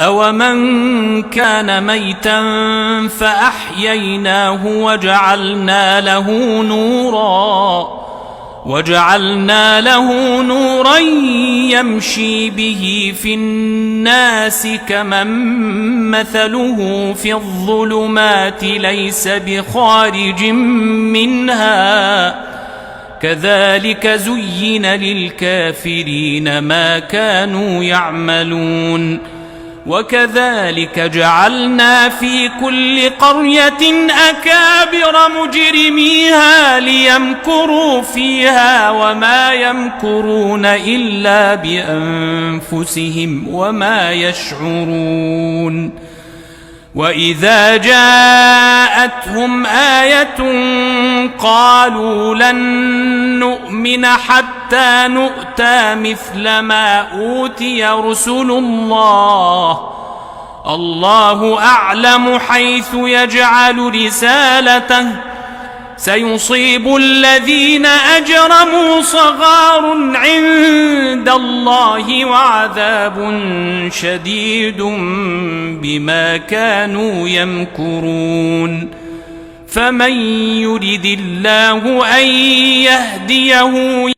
أَوَمَنْ كَانَ مَيْتًا فَأَحْيَيْنَاهُ وَجَعَلْنَا لَهُ نُورًا يَمْشِي بِهِ فِي النَّاسِ كَمَنْ مَثَلُهُ فِي الظُّلُمَاتِ لَيْسَ بِخَارِجٍ مِنْهَا كَذَلِكَ زُيِّنَ لِلْكَافِرِينَ مَا كَانُوا يَعْمَلُونَ وَكَذَلِكَ جَعَلْنَا فِي كُلِّ قَرْيَةٍ أَكَابِرَ مُجْرِمِيهَا لِيَمْكُرُوا فِيهَا وَمَا يَمْكُرُونَ إِلَّا بِأَنفُسِهِمْ وَمَا يَشْعُرُونَ وَإِذَا جَاءَتْهُمْ آيَةٌ قَالُوا لَن نُّؤْمِنَ حَتَّى نُؤْتَىٰ مِثْلَ مَا أُوتِيَ رُسُلُ اللَّهُ أَعْلَمُ حَيْثُ يَجْعَلُ رِسَالَتَهُ سَيُصِيبُ الَّذِينَ أَجْرَمُوا صَغَارٌ عِندَ اللَّهِ وَعَذَابٌ شَدِيدٌ بِمَا كَانُوا يَمْكُرُونَ فَمَن يُرِدِ اللَّهُ أَن يَهْدِيَهُ